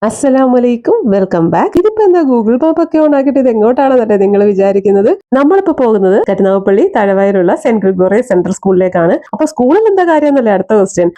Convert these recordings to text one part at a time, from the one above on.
അസ്സലാമലൈക്കും, welcome back. ഇതിപ്പോ എന്താ ഗൂഗിൾ മാപ്പ് ഒക്കെ ഓൺ ആക്കിയിട്ട് ഇത് എങ്ങോട്ടാണെന്നല്ലേ നിങ്ങൾ വിചാരിക്കുന്നത്? നമ്മളിപ്പോ പോകുന്നത് കരുനാഗപ്പള്ളി തഴവയിലുള്ള സെന്റ് ഗ്രിഗോറിയസ് സെൻട്രൽ സ്കൂളിലേക്കാണ്. അപ്പൊ സ്കൂളിൽ എന്താ കാര്യം എന്നല്ലേ അടുത്ത ക്വസ്റ്റ്യൻ.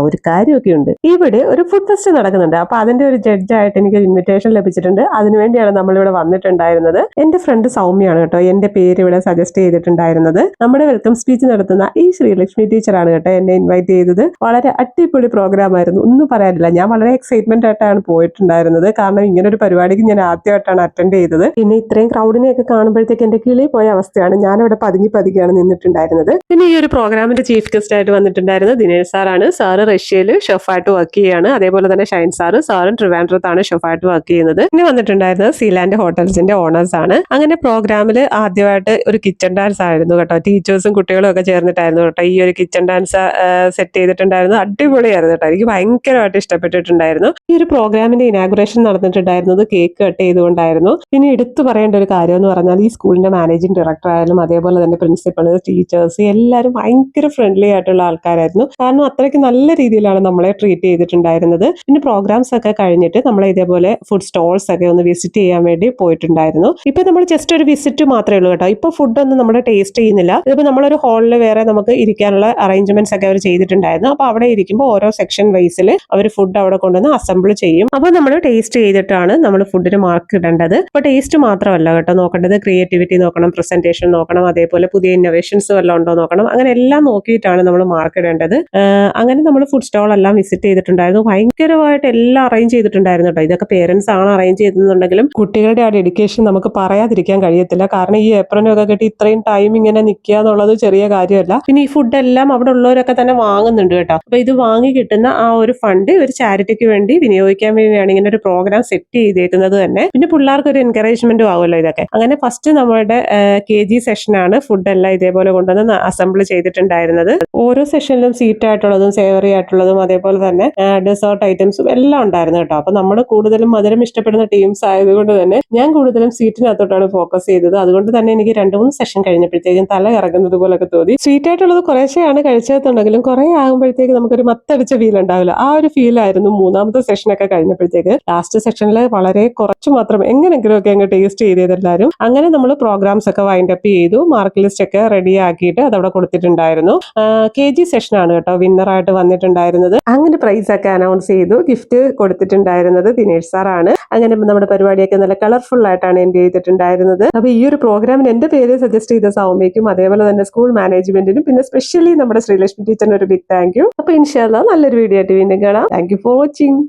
ഒരു കാര്യമൊക്കെ ഉണ്ട്. ഇവിടെ ഒരു ഫുഡ് ഫെസ്റ്റ് നടക്കുന്നുണ്ട്. അപ്പൊ അതിന്റെ ഒരു ജഡ്ജായിട്ട് എനിക്ക് ഇൻവിറ്റേഷൻ ലഭിച്ചിട്ടുണ്ട്. അതിനുവേണ്ടിയാണ് നമ്മളിവിടെ വന്നിട്ടുണ്ടായിരുന്നത്. എന്റെ ഫ്രണ്ട് സൗമ്യയാണ് കേട്ടോ എന്റെ പേര് ഇവിടെ സജസ്റ്റ് ചെയ്തിട്ടുണ്ടായിരുന്നത്. നമ്മുടെ വെൽക്കം സ്പീച്ച് നടത്തുന്ന ഈ ശ്രീലക്ഷ്മി ടീച്ചറാണ് കേട്ടോ എന്നെ ഇൻവൈറ്റ് ചെയ്തത്. വളരെ അടിപൊളി പ്രോഗ്രാം ആയിരുന്നു, ഒന്നും പറയാനില്ല. ഞാൻ വളരെ എക്സൈറ്റ്മെന്റ് ആയിട്ടാണ് പോയിട്ടുണ്ടായിരുന്നത്. കാരണം ഇങ്ങനെ ഒരു പരിപാടിക്ക് ഞാൻ ആദ്യമായിട്ടാണ് അറ്റൻഡ് ചെയ്തത്. പിന്നെ ഇത്രയും ക്രൗഡിനെയൊക്കെ കാണുമ്പോഴത്തേക്ക് എന്റെ കിളി പോയ അവസ്ഥയാണ്. ഞാനിവിടെ പതുങ്ങിയാണ് നിന്നിട്ടുണ്ടായിരുന്നത്. പിന്നെ ഈ ഒരു പ്രോഗ്രാമിന്റെ ചീഫ് ഗസ്റ്റ് ആയിട്ട് വന്നിട്ടുണ്ടായിരുന്നത് ദിനേശ് സാറാണ്. സാറ് റഷ്യയിൽ ഷെഫായിട്ട് വർക്ക് ചെയ്യുകയാണ്. അതേപോലെ തന്നെ ഷൈൻ സാറും ട്രിവാൻഡ്രത്താണ് ഷെഫായിട്ട് വർക്ക് ചെയ്യുന്നത്. പിന്നെ വന്നിട്ടുണ്ടായിരുന്നത് സീലാൻഡ് ഹോട്ടൽസിന്റെ ഓണേഴ്സ് ആണ്. അങ്ങനെ പ്രോഗ്രാമിൽ ആദ്യമായിട്ട് ഒരു കിച്ചൺ ഡാൻസ് ആയിരുന്നു കേട്ടോ. ടീച്ചേഴ്സും കുട്ടികളും ഒക്കെ ചേർന്നിട്ടായിരുന്നു കേട്ടോ ഈ ഒരു കിച്ചൺ ഡാൻസ് സെറ്റ് ചെയ്തിട്ടുണ്ടായിരുന്നു. അടിപൊളിയായിരുന്നു കേട്ടോ. എനിക്ക് ഭയങ്കരമായിട്ട് ഇഷ്ടപ്പെട്ടിട്ടുണ്ടായിരുന്നു. ഈ ഒരു പ്രോഗ്രാമിന്റെ ഇനാഗുറേഷൻ നടന്നിട്ടുണ്ടായിരുന്നത് കേക്ക് കട്ട് ചെയ്തുകൊണ്ടായിരുന്നു. പിന്നെ എടുത്തു പറയേണ്ട ഒരു കാര്യം എന്ന് പറഞ്ഞാൽ ഈ സ്കൂളിന്റെ മാനേജിംഗ് ഡയറക്ടർ ആയാലും അതേപോലെ തന്നെ പ്രിൻസിപ്പൾ, ടീച്ചേഴ്സ് എല്ലാവരും ഭയങ്കര ഫ്രണ്ട്ലി ആയിട്ടുള്ള ആൾക്കാരായിരുന്നു. കാരണം അത്രയ്ക്ക് നല്ല രീതിയിലാണ് നമ്മളെ ട്രീറ്റ് ചെയ്തിട്ടുണ്ടായിരുന്നത്. പിന്നെ പ്രോഗ്രാംസ് ഒക്കെ കഴിഞ്ഞിട്ട് നമ്മളെ ഇതേപോലെ ഫുഡ് സ്റ്റോൾസ് ഒക്കെ ഒന്ന് വിസിറ്റ് ചെയ്യാൻ വേണ്ടി പോയിട്ടുണ്ടായിരുന്നു. ഇപ്പൊ നമ്മൾ ജസ്റ്റ് ഒരു വിസിറ്റ് മാത്രമേ ഉള്ളൂ കേട്ടോ. ഇപ്പൊ ഫുഡ് ഒന്നും നമ്മൾ ടേസ്റ്റ് ചെയ്യുന്നില്ല. ഇതിപ്പോ നമ്മളൊരു ഹാളിൽ വേറെ നമുക്ക് ഇരിക്കാനുള്ള അറേഞ്ച്മെന്റ്സ് ഒക്കെ അവർ ചെയ്തിട്ടുണ്ടായിരുന്നു. അപ്പൊ അവിടെ ഇരിക്കുമ്പോൾ ഓരോ സെക്ഷൻ വൈസിൽ അവർ ഫുഡ് അവിടെ കൊണ്ടുവന്ന് അസംബിൾ ചെയ്യും. അപ്പോൾ നമ്മൾ ടേസ്റ്റ് ചെയ്തിട്ടാണ് നമ്മൾ ഫുഡിന് മാർക്ക് ഇടേണ്ടത്. അപ്പോൾ ടേസ്റ്റ് മാത്രമല്ല കേട്ടോ നോക്കേണ്ടത്, ക്രിയേറ്റിവിറ്റി നോക്കണം, പ്രസന്റേഷൻ നോക്കണം, അതേപോലെ പുതിയ ഇന്നോവേഷൻസ് വല്ലതും ഉണ്ടോ നോക്കണം. അങ്ങനെ എല്ലാം നോക്കിയിട്ടാണ് നമ്മൾ മാർക്ക് ഇടേണ്ടത്. അങ്ങനെ നമ്മൾ ഫുഡ് സ്റ്റോൾ എല്ലാം വിസിറ്റ് ചെയ്തിട്ടുണ്ടായിരുന്നു. ഭയങ്കരമായിട്ട് എല്ലാം അറേഞ്ച് ചെയ്തിട്ടുണ്ടായിരുന്നു കേട്ടോ. ഇതൊക്കെ പേരൻസ് ആണ് അറേഞ്ച് ചെയ്തെന്നുണ്ടെങ്കിലും കുട്ടികളുടെ ആ ഡെഡിക്കേഷൻ നമുക്ക് പറയാതിരിക്കാൻ കഴിയത്തില്ല. കാരണം ഈ ഏപ്രിനൊക്കെ കെട്ടി ഇത്രയും ടൈം ഇങ്ങനെ നിൽക്കുക എന്നുള്ളത് ചെറിയ കാര്യമല്ല. പിന്നെ ഈ ഫുഡ് എല്ലാം അവിടെ ഉള്ളവരൊക്കെ തന്നെ വാങ്ങുന്നുണ്ട് കേട്ടോ. അപ്പൊ ഇത് വാങ്ങി കിട്ടുന്ന ആ ഒരു ഫണ്ട് ഒരു ചാരിറ്റിക്ക് വേണ്ടി വിനിയോഗിക്കാൻ വേണ്ടിയാണ് ഇങ്ങനെ ഒരു പ്രോഗ്രാം സെറ്റ് ചെയ്തേക്കുന്നത് തന്നെ. പിന്നെ പിള്ളേർക്ക് ഒരു എൻകറേജ്മെന്റും ആവുമല്ലോ ഇതൊക്കെ. അങ്ങനെ ഫസ്റ്റ് നമ്മുടെ KG സെഷനാണ് ഫുഡ് എല്ലാം ഇതേപോലെ കൊണ്ടുവന്ന് അസംബിൾ ചെയ്തിട്ടുണ്ടായിരുന്നത്. ഓരോ സെഷനിലും സ്വീറ്റ് ആയിട്ടുള്ളതും സേവറി ആയിട്ടുള്ളതും അതേപോലെ തന്നെ ഡെസേർട്ട് ഐറ്റംസും എല്ലാം ഉണ്ടായിരുന്നു കേട്ടോ. അപ്പൊ നമ്മൾ കൂടുതലും മധുരം ഇഷ്ടപ്പെടുന്ന ടീംസ് ആയതുകൊണ്ട് തന്നെ ഞാൻ കൂടുതലും സ്വീറ്റിനകത്തോട്ടാണ് ഫോക്കസ് ചെയ്തത്. അതുകൊണ്ട് തന്നെ എനിക്ക് 2-3 സെഷൻ കഴിഞ്ഞപ്പോഴത്തേക്കും തല ഇറങ്ങുന്നത് പോലൊക്കെ തോന്നി. സ്വീറ്റ് ആയിട്ടുള്ളത് കുറേശ്ശെയാണ് കഴിച്ചതെന്നുണ്ടെങ്കിലും കുറെ ആകുമ്പോഴത്തേക്ക് നമുക്കൊരു മത്തടിച്ച ഫീൽ ഉണ്ടാവില്ല. ആ ഒരു ഫീൽ ആയിരുന്നു മൂന്നാമത്തെ സെഷനൊക്കെ കഴിഞ്ഞപ്പോഴത്തേക്ക്. ലാസ്റ്റ് സെഷനിൽ വളരെ കുറച്ച് മാത്രം എങ്ങനെങ്കിലും ഒക്കെ അങ്ങ് ടേസ്റ്റ് ചെയ്തെല്ലാവരും. അങ്ങനെ നമ്മൾ പ്രോഗ്രാംസ് ഒക്കെ വൈൻഡ് അപ്പ് ചെയ്തു. മാർക്ക് ലിസ്റ്റ് ഒക്കെ റെഡി ആക്കിയിട്ട് അതവിടെ കൊടുത്തിട്ടുണ്ടായിരുന്നു. KG സെഷനാണ് കേട്ടോ വിന്നറായിട്ട് വന്നിട്ടുണ്ടായിരുന്നത്. അങ്ങനെ പ്രൈസ് ഒക്കെ അനൗൺസ് ചെയ്തു. ഗിഫ്റ്റ് കൊടുത്തിട്ടുണ്ടായിരുന്നത് ദിനേഷ് സാറാണ്. അങ്ങനെ നമ്മുടെ പരിപാടിയൊക്കെ നല്ല കളർഫുൾ ആയിട്ടാണ് എൻഡ് ചെയ്തിട്ടുണ്ടായിരുന്നത്. അപ്പൊ ഈ ഒരു പ്രോഗ്രാമിന് എന്റെ പേര് സജസ്റ്റ് ചെയ്ത സൗമ്യയ്ക്കും അതേപോലെ തന്നെ സ്കൂൾ മാനേജ്മെന്റിനും പിന്നെ സ്പെഷ്യലി നമ്മുടെ ശ്രീലക്ഷ്മി ടീച്ചറിന് ഒരു ബിഗ് താങ്ക് യു. അപ്പൊ ഇൻഷാല്ലാ നല്ലൊരു വീഡിയോ ആയിട്ട് വീണ്ടും കാണാം. Thank you for watching.